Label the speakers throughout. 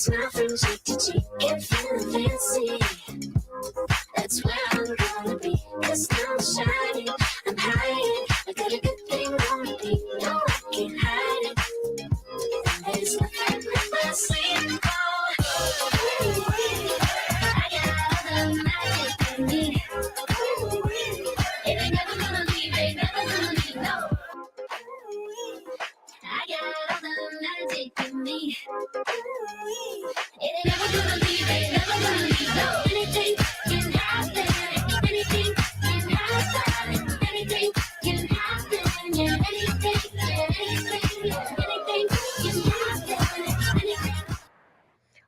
Speaker 1: Smile from cheek to cheek, get feeling fancy. That's where I'm gonna be, 'cause now I'm shining, I'm hiding. I got a good thing on me, no, I can't hide it. And there's nothing in my sleep. I got all the magic in me. It ain't never gonna leave, ain't never gonna leave, no. I got all the magic in me. It ain't never gonna leave, ain't never gonna leave, no. Anything can happen, anything can happen, anything can happen, yeah, anything, yeah, anything, yeah, anything can happen, anything.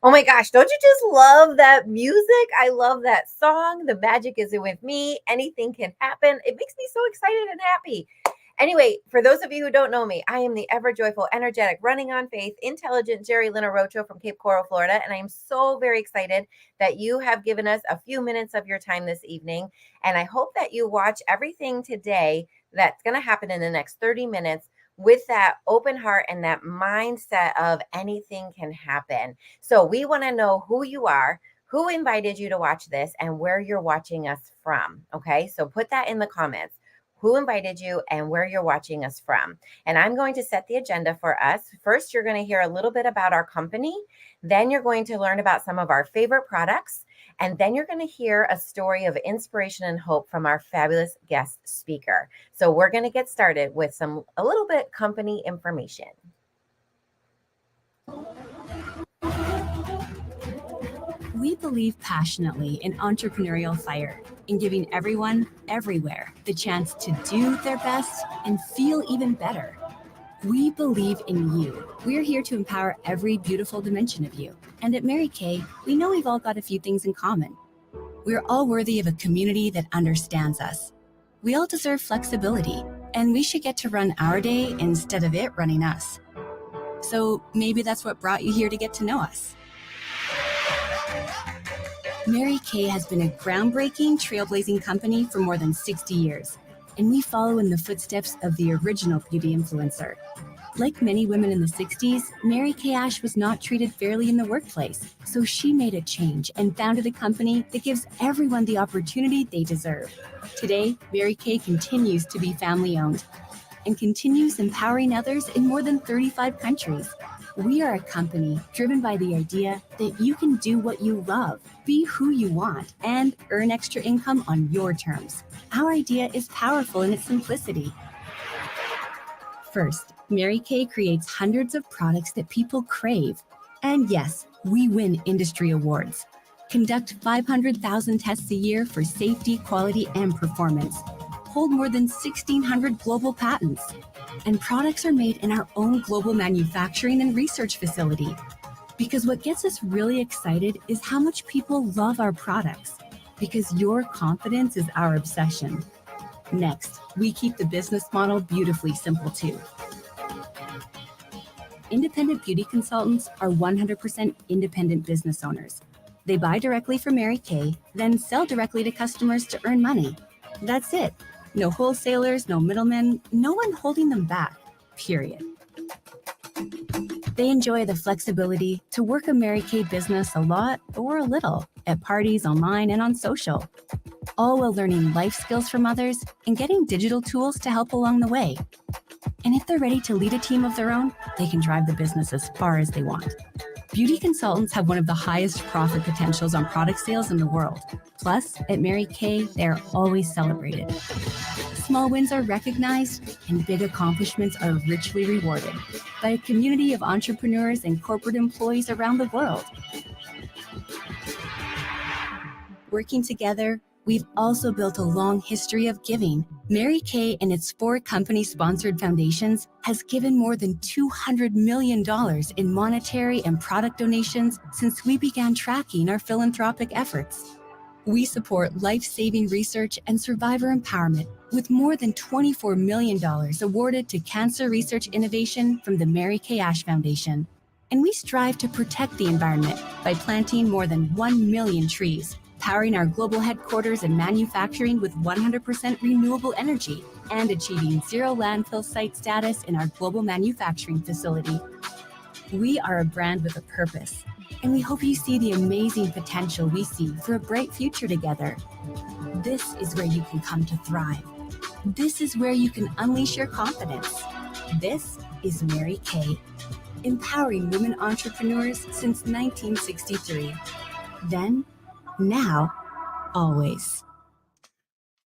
Speaker 1: Oh my gosh, don't you just love that music? I love that song. The magic is with me. Anything can happen. It makes me so excited and happy. Anyway, for those of you who don't know me, I am the ever joyful, energetic, running on faith, intelligent Jerry Lynn Rocho from Cape Coral, Florida. And I am so very excited that you have given us a few minutes of your time this evening. And I hope that you watch everything today that's going to happen in the next 30 minutes with that open heart and that mindset of anything can happen. So we want to know who you are, who invited you to watch this, and where you're watching us from. Okay, so put that in the comments. Who invited you and where you're watching us from. And I'm going to set the agenda for us. First, you're going to hear a little bit about our company. Then you're going to learn about some of our favorite products. And then you're going to hear a story of inspiration and hope from our fabulous guest speaker. So we're going to get started with a little bit company information.
Speaker 2: We believe passionately in entrepreneurial fire, in giving everyone, everywhere, the chance to do their best and feel even better. We believe in you. We're here to empower every beautiful dimension of you. And at Mary Kay, we know we've all got a few things in common. We're all worthy of a community that understands us. We all deserve flexibility, and we should get to run our day instead of it running us. So maybe that's what brought you here to get to know us. Mary Kay has been a groundbreaking, trailblazing company for more than 60 years, and we follow in the footsteps of the original beauty influencer. Like many women in the 60s, Mary Kay Ash was not treated fairly in the workplace, so she made a change and founded a company that gives everyone the opportunity they deserve. Today, Mary Kay continues to be family-owned and continues empowering others in more than 35 countries. We are a company driven by the idea that you can do what you love, be who you want, and earn extra income on your terms. Our idea is powerful in its simplicity. First, Mary Kay creates hundreds of products that people crave. And yes, we win industry awards. Conduct 500,000 tests a year for safety, quality, and performance. Hold more than 1,600 global patents. And products are made in our own global manufacturing and research facility. Because what gets us really excited is how much people love our products. Because your confidence is our obsession. Next, we keep the business model beautifully simple too. Independent beauty consultants are 100% independent business owners. They buy directly from Mary Kay, then sell directly to customers to earn money. That's it. No wholesalers, no middlemen, no one holding them back, period. They enjoy the flexibility to work a Mary Kay business a lot or a little at parties, online, and on social, all while learning life skills from others and getting digital tools to help along the way. And if they're ready to lead a team of their own, they can drive the business as far as they want. Beauty consultants have one of the highest profit potentials on product sales in the world. Plus, at Mary Kay, they are always celebrated. Small wins are recognized, and big accomplishments are richly rewarded by a community of entrepreneurs and corporate employees around the world. Working together, we've also built a long history of giving. Mary Kay and its 4 company-sponsored foundations has given more than $200 million in monetary and product donations since we began tracking our philanthropic efforts. We support life-saving research and survivor empowerment with more than $24 million awarded to cancer research innovation from the Mary Kay Ash Foundation. And we strive to protect the environment by planting more than 1 million trees, powering our global headquarters and manufacturing with 100% renewable energy, and achieving zero landfill site status in our global manufacturing facility. We are a brand with a purpose, and we hope you see the amazing potential we see for a bright future together. This is where you can come to thrive. This is where you can unleash your confidence. This is Mary Kay, empowering women entrepreneurs since 1963. Then, now, always.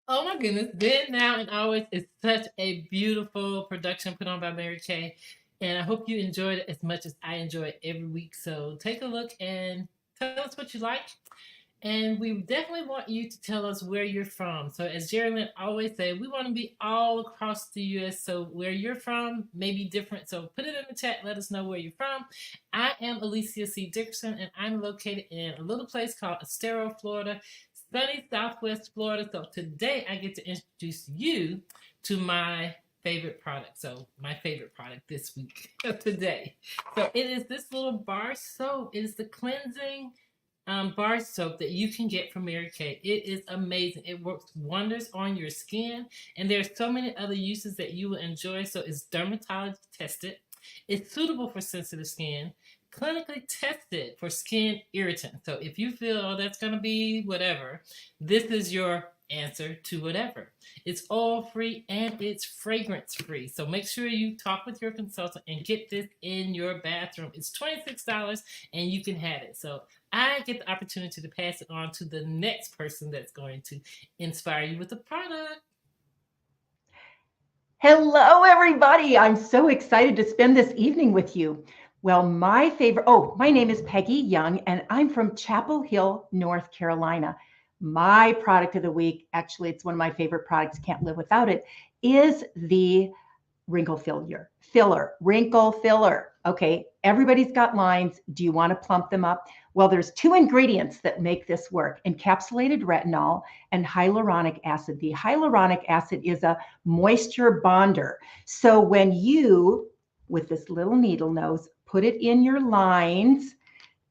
Speaker 3: Oh my goodness. Then, Now, and Always is such a beautiful production put on by Mary Kay. And I hope you enjoyed it as much as I enjoy it every week. So take a look and tell us what you like. And we definitely want you to tell us where you're from. So as Jerry Lynn always say, we want to be all across the U.S. So where you're from may be different. So put it in the chat. Let us know where you're from. I am Alicia C. Dickerson, and I'm located in a little place called Estero, Florida, sunny Southwest Florida. So today I get to introduce you to my favorite product. So my favorite product this week today. So it is this little bar soap. It is the cleansing bar soap that you can get from Mary Kay. It is amazing. It works wonders on your skin, and there's so many other uses that you will enjoy. So it's dermatology tested. It's suitable for sensitive skin, clinically tested for skin irritant. So if you feel, oh, that's going to be whatever, this is your answer to whatever. It's oil free and it's fragrance free. So make sure you talk with your consultant and get this in your bathroom. It's $26 and you can have it. So I get the opportunity to pass it on to the next person that's going to inspire you with the product.
Speaker 4: Hello, everybody. I'm so excited to spend this evening with you. Well, my name is Peggy Young, and I'm from Chapel Hill, North Carolina. My product of the week, actually, it's one of my favorite products, can't live without it, is the wrinkle filler. Okay, everybody's got lines. Do you want to plump them up? Well, there's two ingredients that make this work: encapsulated retinol and hyaluronic acid. The hyaluronic acid is a moisture bonder. So when you, with this little needle nose, put it in your lines,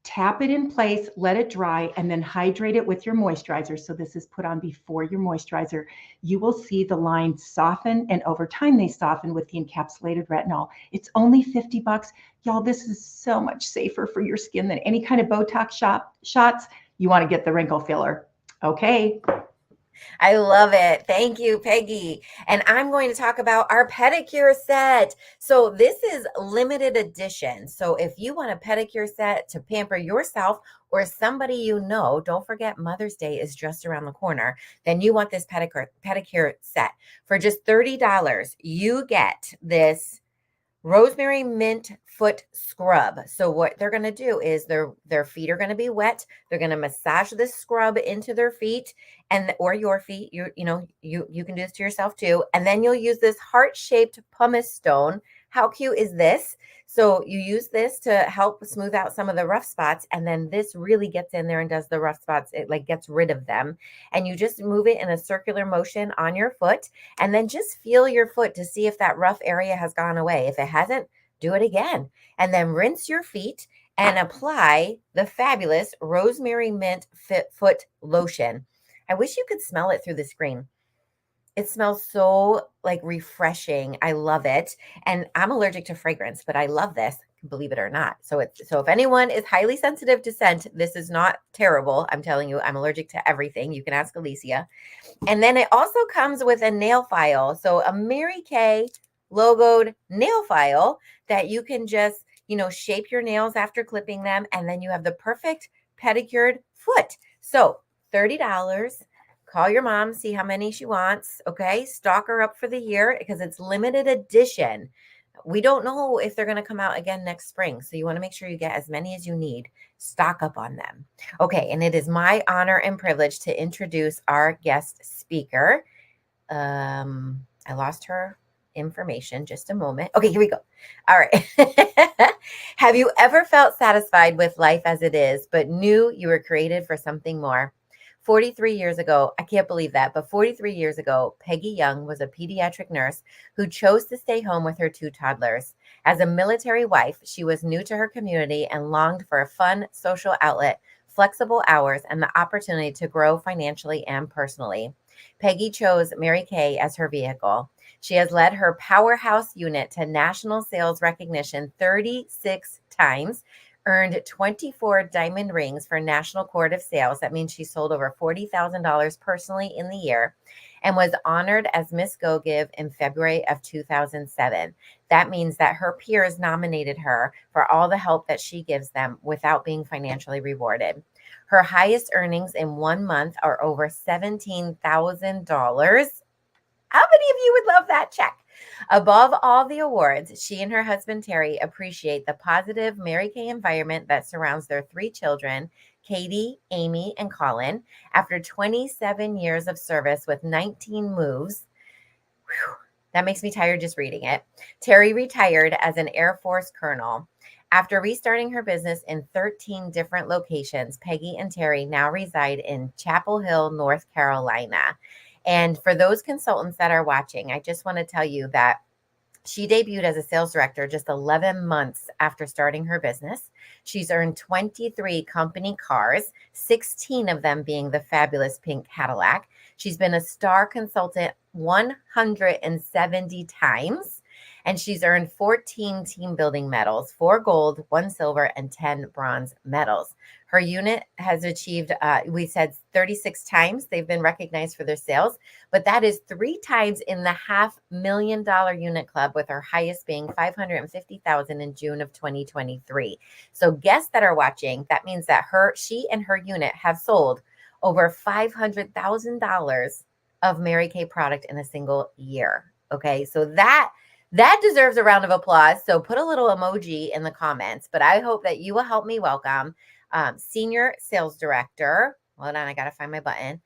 Speaker 4: tap it in place, let it dry, and then hydrate it with your moisturizer. So this is put on before your moisturizer. You will see the lines soften, and over time they soften with the encapsulated retinol. It's only $50. Y'all, this is so much safer for your skin than any kind of Botox shots. You want to get the wrinkle filler. Okay.
Speaker 5: I love it. Thank you, Peggy. And I'm going to talk about our pedicure set. So this is limited edition. So if you want a pedicure set to pamper yourself or somebody you know, don't forget Mother's Day is just around the corner, then you want this pedicure set. For just $30, you get this rosemary mint foot scrub. So what they're going to do is their feet are going to be wet. They're going to massage this scrub into their feet or your feet. You can do this to yourself too. And then you'll use this heart-shaped pumice stone. How cute is this? So you use this to help smooth out some of the rough spots. And then this really gets in there and does the rough spots. It like gets rid of them. And you just move it in a circular motion on your foot. And then just feel your foot to see if that rough area has gone away. If it hasn't, do it again. And then rinse your feet and apply the fabulous rosemary mint foot lotion. I wish you could smell it through the screen. It smells so like refreshing. I love it. And I'm allergic to fragrance, but I love this, believe it or not. So if anyone is highly sensitive to scent, this is not terrible. I'm telling you, I'm allergic to everything. You can ask Alicia. And then it also comes with a nail file. So a Mary Kay logoed nail file that you can just, shape your nails after clipping them. And then you have the perfect pedicured foot. So $30. Call your mom, see how many she wants. Okay. Stock her up for the year because it's limited edition. We don't know if they're going to come out again next spring. So you want to make sure you get as many as you need. Stock up on them. Okay. And it is my honor and privilege to introduce our guest speaker. I lost her information. Just a moment. Okay, here we go. All right. Have you ever felt satisfied with life as it is, but knew you were created for something more? 43 years ago, I can't believe that, but 43 years ago, Peggy Young was a pediatric nurse who chose to stay home with her two toddlers. As a military wife, she was new to her community and longed for a fun social outlet, flexible hours, and the opportunity to grow financially and personally. Peggy chose Mary Kay as her vehicle. She has led her powerhouse unit to national sales recognition 36 times, earned 24 diamond rings for National Court of Sales. That means she sold over $40,000 personally in the year, and was honored as Miss Go Give in February of 2007. That means that her peers nominated her for all the help that she gives them without being financially rewarded. Her highest earnings in 1 month are over $17,000. How many of you would love that check? Above all the awards, she and her husband Terry appreciate the positive Mary Kay environment that surrounds their 3 children, Katie, Amy, and Colin. After 27 years of service with 19 moves, that makes me tired just reading it. Terry retired as an Air Force colonel. After restarting her business in 13 different locations, Peggy and Terry now reside in Chapel Hill, North Carolina. And for those consultants that are watching, I just want to tell you that she debuted as a sales director just 11 months after starting her business. She's earned 23 company cars, 16 of them being the fabulous pink Cadillac. She's been a star consultant 170 times, and she's earned 14 team building medals, 4 gold, 1 silver, and 10 bronze medals. Her unit has achieved, we said 36 times they've been recognized for their sales, but that is 3 times in the $500,000 unit club, with her highest being $550,000 in June of 2023. So guests that are watching, that means that she and her unit have sold over $500,000 of Mary Kay product in a single year. Okay, so that deserves a round of applause. So put a little emoji in the comments, but I hope that you will help me welcome Senior Sales Director. Hold on, I got to find my button.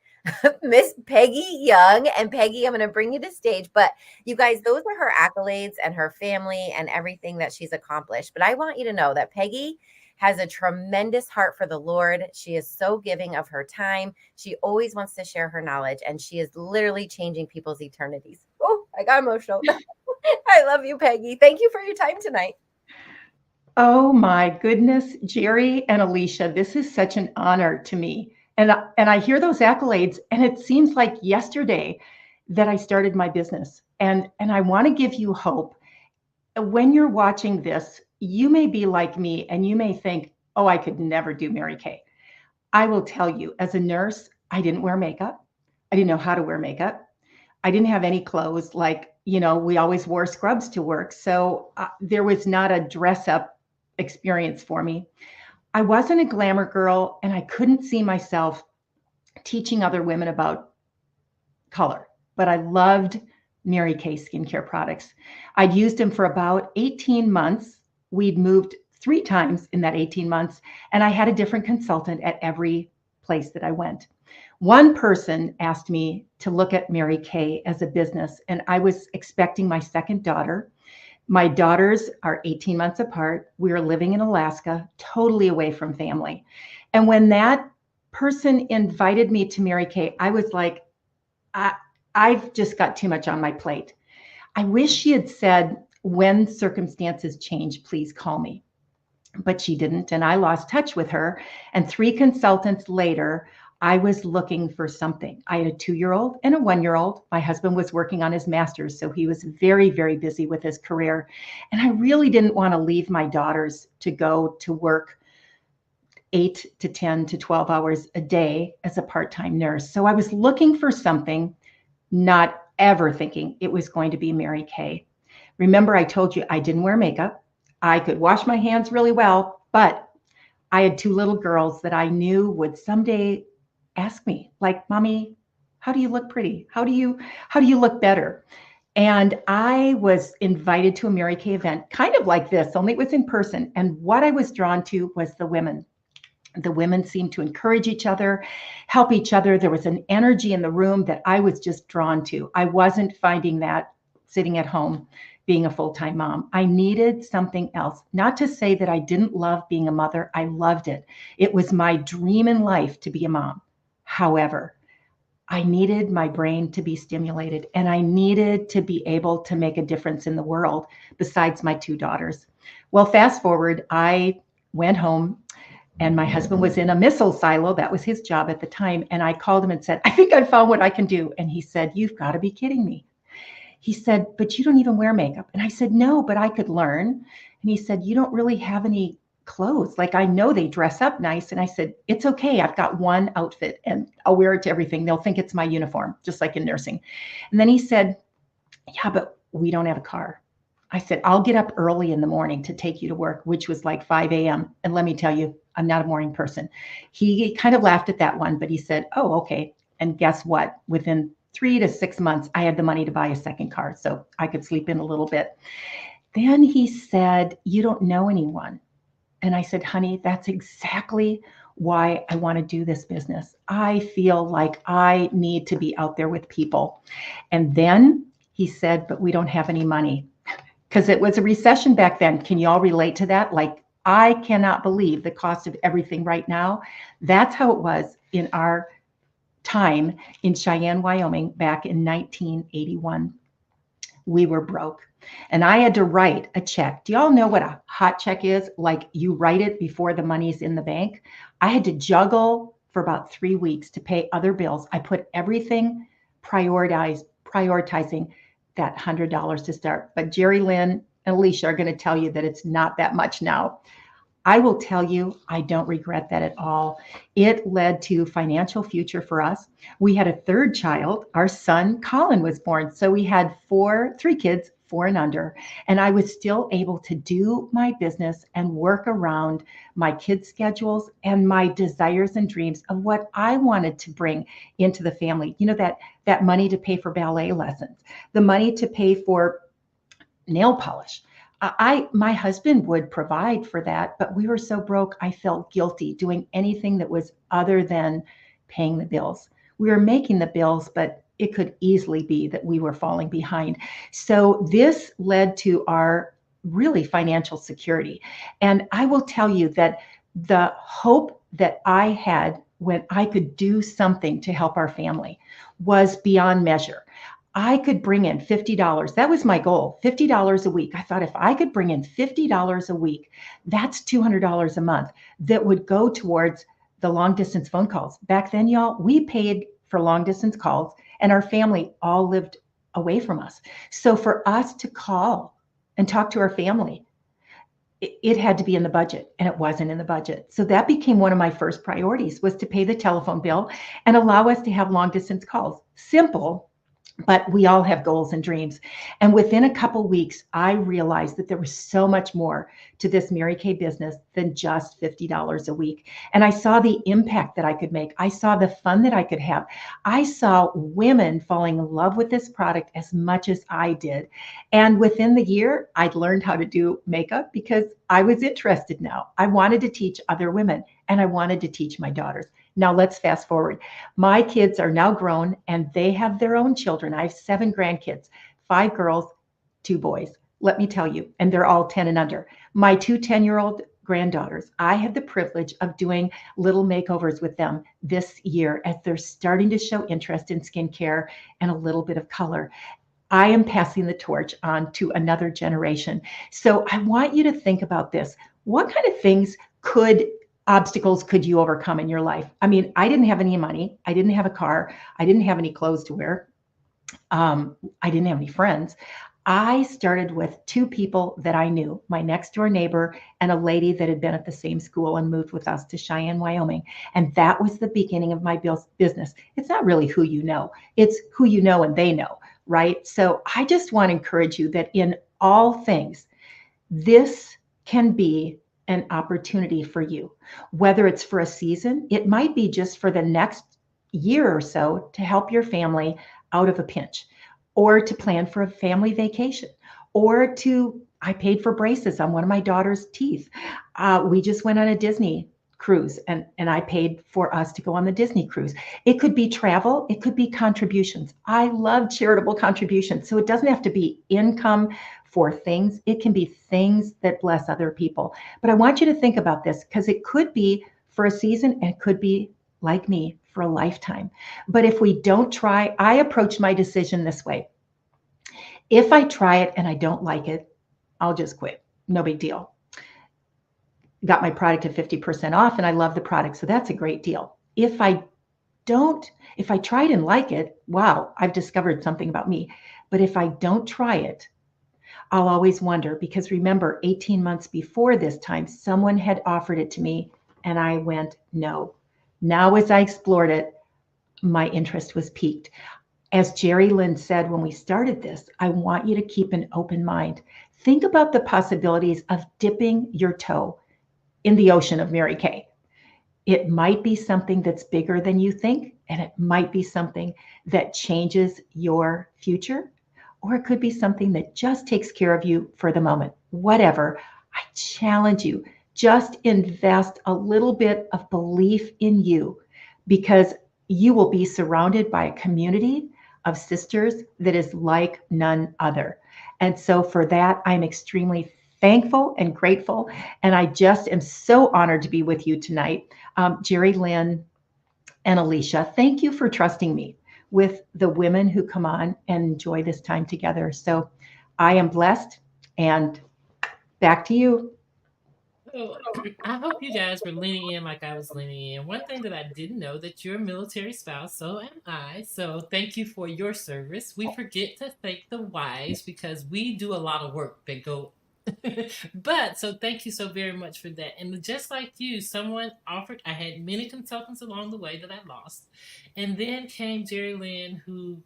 Speaker 5: Miss Peggy Young. And Peggy, I'm going to bring you to stage, but you guys, those are her accolades and her family and everything that she's accomplished. But I want you to know that Peggy has a tremendous heart for the Lord. She is so giving of her time. She always wants to share her knowledge, and she is literally changing people's eternities. Oh, I got emotional. I love you, Peggy. Thank you for your time tonight.
Speaker 4: Oh my goodness, Jerry and Alicia, this is such an honor to me. And I hear those accolades, and it seems like yesterday that I started my business. And I want to give you hope. When you're watching this, you may be like me and you may think, oh, I could never do Mary Kay. I will tell you, as a nurse, I didn't wear makeup. I didn't know how to wear makeup. I didn't have any clothes. Like, we always wore scrubs to work. So there was not a dress up experience for me. I wasn't a glamour girl, and I couldn't see myself teaching other women about color, but I loved Mary Kay skincare products. I'd used them for about 18 months. We'd moved 3 times in that 18 months, and I had a different consultant at every place that I went. One person asked me to look at Mary Kay as a business, and I was expecting my second daughter. My daughters are 18 months apart. We were living in Alaska, totally away from family. And when that person invited me to Mary Kay, I was like, I've just got too much on my plate. I wish she had said, when circumstances change, please call me. But she didn't, and I lost touch with her. And 3 consultants later, I was looking for something. I had a 2-year-old and a 1-year-old. My husband was working on his master's, so he was very, very busy with his career. And I really didn't want to leave my daughters to go to work 8 to 10 to 12 hours a day as a part-time nurse. So I was looking for something, not ever thinking it was going to be Mary Kay. Remember, I told you I didn't wear makeup. I could wash my hands really well, but I had 2 little girls that I knew would someday ask me, like, Mommy, how do you look pretty? How do you look better? And I was invited to a Mary Kay event, kind of like this, only it was in person. And what I was drawn to was the women. The women seemed to encourage each other, help each other. There was an energy in the room that I was just drawn to. I wasn't finding that sitting at home being a full-time mom. I needed something else. Not to say that I didn't love being a mother. I loved it. It was my dream in life to be a mom. However, I needed my brain to be stimulated, and I needed to be able to make a difference in the world besides my 2 daughters. Well, fast forward, I went home, and my husband was in a missile silo. That was his job at the time. And I called him and said, I think I found what I can do. And he said, you've got to be kidding me. He said, but you don't even wear makeup. And I said, no, but I could learn. And he said, you don't really have any clothes. Like, I know they dress up nice. And I said, it's okay. I've got one outfit and I'll wear it to everything. They'll think it's my uniform, just like in nursing. And then he said, yeah, but we don't have a car. I said, I'll get up early in the morning to take you to work, which was like 5 a.m. And let me tell you, I'm not a morning person. He kind of laughed at that one, but he said, oh, okay. And guess what? Within 3 to 6 months, I had the money to buy a second car so I could sleep in a little bit. Then he said, you don't know anyone. And I said, honey, that's exactly why I want to do this business. I feel like I need to be out there with people. And then he said, but we don't have any money, because it was a recession back then. Can you all relate to that? Like, I cannot believe the cost of everything right now. That's how it was in our time in Cheyenne, Wyoming, back in 1981. We were broke. And I had to write a check. Do y'all know what a hot check is? Like, you write it before the money's in the bank. I had to juggle for about 3 weeks to pay other bills. I put everything prioritizing that $100 to start. But Jerry Lynn and Alicia are going to tell you that it's not that much now. I will tell you, I don't regret that at all. It led to financial future for us. We had a third child. Our son, Colin, was born. So we had 3 kids, 4 and under. And I was still able to do my business and work around my kids' schedules and my desires and dreams of what I wanted to bring into the family. You know, that money to pay for ballet lessons, the money to pay for nail polish. My husband would provide for that, but we were so broke, I felt guilty doing anything that was other than paying the bills. We were making the bills, but it could easily be that we were falling behind. So this led to our really financial security. And I will tell you that the hope that I had when I could do something to help our family was beyond measure. I could bring in $50. That was my goal, $50 a week. I thought if I could bring in $50 a week, that's $200 a month that would go towards the long distance phone calls. Back then, y'all, we paid for long distance calls and our family all lived away from us. So for us to call and talk to our family, it had to be in the budget, and it wasn't in the budget. So that became one of my first priorities, was to pay the telephone bill and allow us to have long distance calls. Simple, but we all have goals and dreams. And within a couple weeks, I realized that there was so much more to this Mary Kay business than just $50 a week. And I saw the impact that I could make. I saw the fun that I could have. I saw women falling in love with this product as much as I did. And within the year, I'd learned how to do makeup because I was interested now. I wanted to teach other women, and I wanted to teach my daughters. Now let's fast forward. My kids are now grown and they have their own children. I have 7 grandkids, 5 girls, 2 boys. Let me tell you, and they're all 10 and under. My 2 10-year-old granddaughters, I had the privilege of doing little makeovers with them this year as they're starting to show interest in skincare and a little bit of color. I am passing the torch on to another generation. So I want you to think about this. What kind of obstacles could you overcome in your life? I mean, I didn't have any money. I didn't have a car. I didn't have any clothes to wear. I didn't have any friends. I started with 2 people that I knew, my next door neighbor and a lady that had been at the same school and moved with us to Cheyenne, Wyoming. And that was the beginning of my business. It's not really who you know. It's who you know and they know, right? So I just want to encourage you that in all things, this can be an opportunity for you, whether it's for a season, it might be just for the next year or so to help your family out of a pinch, or to plan for a family vacation, or I paid for braces on one of my daughter's teeth. We just went on a Disney cruise and I paid for us to go on the Disney cruise. It could be travel. It could be contributions. I love charitable contributions. So it doesn't have to be income for things. It can be things that bless other people. But I want you to think about this because it could be for a season and it could be, like me, for a lifetime. But if we don't try, I approach my decision this way. If I try it and I don't like it, I'll just quit. No big deal. Got my product at 50% off and I love the product. So that's a great deal. If I try it and like it, wow, I've discovered something about me. But if I don't try it, I'll always wonder, because remember, 18 months before this time, someone had offered it to me and I went, no. Now, as I explored it, my interest was piqued. As Jerry Lynn said when we started this, I want you to keep an open mind. Think about the possibilities of dipping your toe in the ocean of Mary Kay. It might be something that's bigger than you think, and it might be something that changes your future, or it could be something that just takes care of you for the moment. Whatever, I challenge you, just invest a little bit of belief in you, because you will be surrounded by a community of sisters that is like none other. And so for that, I'm extremely thankful and grateful. And I just am so honored to be with you tonight. Jerry Lynn and Alicia, thank you for trusting me with the women who come on and enjoy this time together. So I am blessed, and back to you.
Speaker 3: So I hope you guys were leaning in like I was leaning in. One thing that I didn't know, that you're a military spouse, so am I. So thank you for your service. We forget to thank the wives because we do a lot of work that go. But so thank you so very much for that. And just like you, someone offered. I had many consultants along the way that I lost, and then came Jerry Lynn, who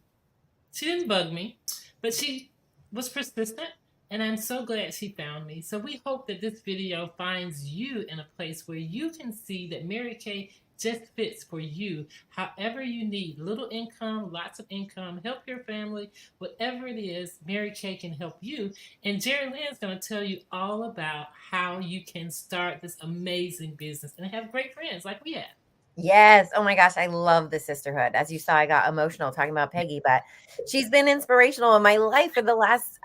Speaker 3: she didn't bug me, but she was persistent, and I'm so glad she found me. So we hope that this video finds you in a place where you can see that Mary Kay just fits for you, however you need. Little income, lots of income, help your family, whatever it is, Mary Kay can help you. And Jerry Lynn's going to tell you all about how you can start this amazing business and have great friends like we have.
Speaker 5: Yes. Oh my gosh, I love the sisterhood. As you saw, I got emotional talking about Peggy, but she's been inspirational in my life for the last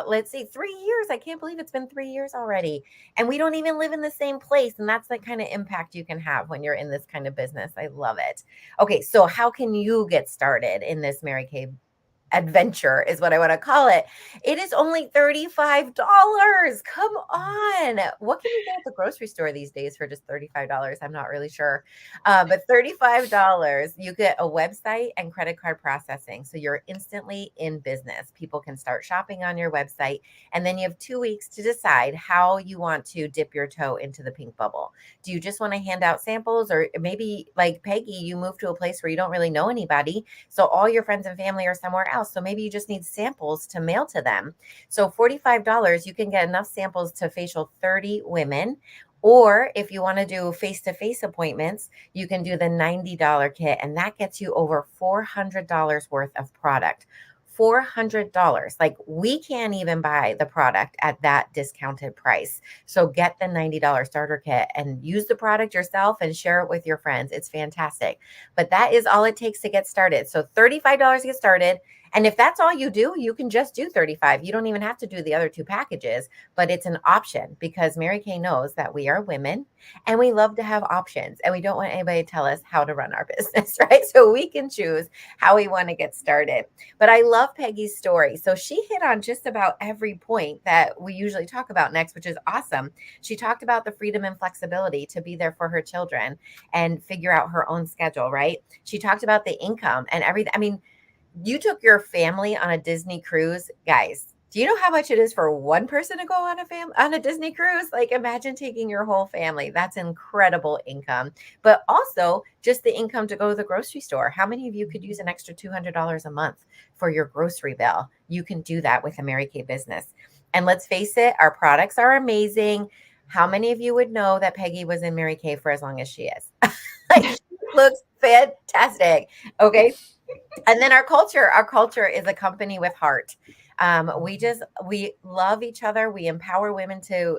Speaker 5: let's see, 3 years. I can't believe it's been 3 years already. And we don't even live in the same place, and that's the kind of impact you can have when you're in this kind of business. I love it. Okay, so how can you get started in this Mary Kay adventure is what I want to call it. It is only $35. Come on. What can you get at the grocery store these days for just $35? I'm not really sure. But $35, you get a website and credit card processing. So you're instantly in business. People can start shopping on your website. And then you have 2 weeks to decide how you want to dip your toe into the pink bubble. Do you just want to hand out samples? Or maybe like Peggy, you move to a place where you don't really know anybody. So all your friends and family are somewhere else. So maybe you just need samples to mail to them. So $45, you can get enough samples to facial 30 women. Or if you want to do face-to-face appointments, you can do the $90 kit, and that gets you over $400 worth of product. $400. Like, we can't even buy the product at that discounted price. So get the $90 starter kit and use the product yourself and share it with your friends. It's fantastic. But that is all it takes to get started. So $35 to get started. And if that's all you do, you can just do 35. You don't even have to do the other two packages, but it's an option because Mary Kay knows that we are women and we love to have options, and we don't want anybody to tell us how to run our business, right? So we can choose how we want to get started. But I love Peggy's story. So she hit on just about every point that we usually talk about next, which is awesome. She talked about the freedom and flexibility to be there for her children and figure out her own schedule, right? She talked about the income and everything. I mean, you took your family on a Disney cruise, guys. Do you know how much it is for one person to go on a Disney cruise? Like, imagine taking your whole family. That's incredible income. But also just the income to go to the grocery store. How many of you could use an extra $200 a month for your grocery bill? You can do that with a Mary Kay business. And let's face it, our products are amazing. How many of you would know that Peggy was in Mary Kay for as long as she is? Like, she looks fantastic. Okay. And then our culture is a company with heart. We love each other. We empower women to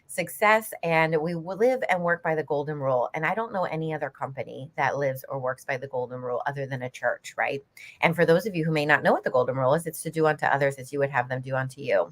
Speaker 5: success, and we will live and work by the golden rule. And I don't know any other company that lives or works by the golden rule other than a church, right? And for those of you who may not know what the golden rule is, it's to do unto others as you would have them do unto you.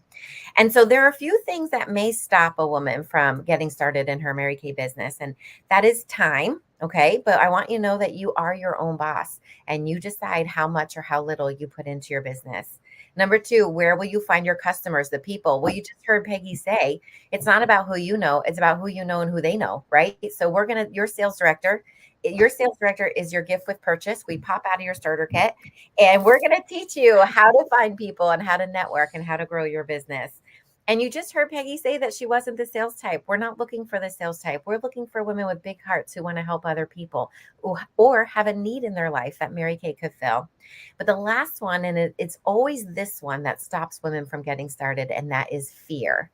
Speaker 5: And so there are a few things that may stop a woman from getting started in her Mary Kay business, and that is time. Okay. But I want you to know that you are your own boss and you decide how much or how little you put into your business. Number 2, where will you find your customers, the people? Well, you just heard Peggy say, it's not about who you know, it's about who you know and who they know, right? So your sales director is your gift with purchase. We pop out of your starter kit and we're going to teach you how to find people and how to network and how to grow your business. And you just heard Peggy say that she wasn't the sales type. We're not looking for the sales type. We're looking for women with big hearts who want to help other people or have a need in their life that Mary Kay could fill. But the last one, and it's always this one that stops women from getting started, and that is fear.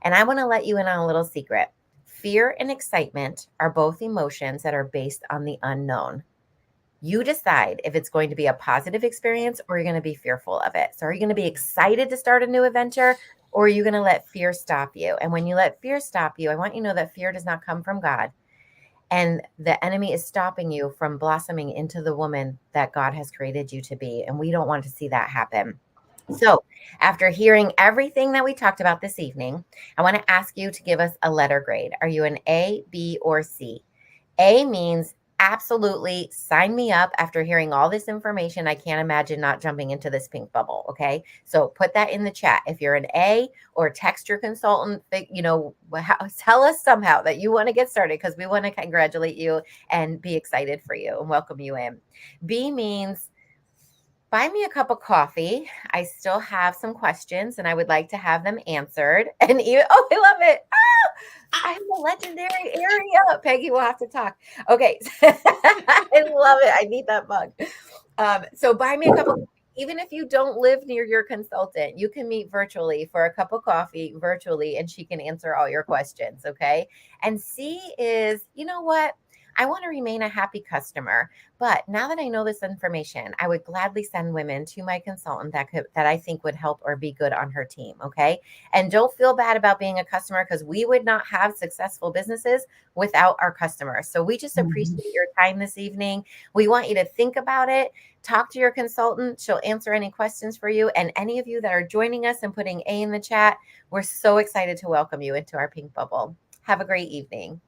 Speaker 5: And I want to let you in on a little secret. Fear and excitement are both emotions that are based on the unknown. You decide if it's going to be a positive experience or you're going to be fearful of it. So are you going to be excited to start a new adventure, or are you going to let fear stop you? And when you let fear stop you, I want you to know that fear does not come from God. And the enemy is stopping you from blossoming into the woman that God has created you to be. And we don't want to see that happen. So after hearing everything that we talked about this evening, I want to ask you to give us a letter grade. Are you an A, B, or C? A means absolutely sign me up. After hearing all this information, I can't imagine not jumping into this pink bubble. Okay. So put that in the chat. If you're an A, or text your consultant, tell us somehow that you want to get started, because we want to congratulate you and be excited for you and welcome you in. B means buy me a cup of coffee. I still have some questions and I would like to have them answered. And even, oh, I love it. I have a legendary area. Peggy will have to talk. Okay. I love it. I need that mug. So buy me a cup of coffee. Even if you don't live near your consultant, you can meet virtually for a cup of coffee virtually, and she can answer all your questions. Okay. And C is, you know what? I want to remain a happy customer, but now that I know this information, I would gladly send women to my consultant that I think would help or be good on her team. Okay. And don't feel bad about being a customer, because we would not have successful businesses without our customers. So we just appreciate your time this evening. We want you to think about it. Talk to your consultant. She'll answer any questions for you. And any of you that are joining us and putting A in the chat, we're so excited to welcome you into our pink bubble. Have a great evening.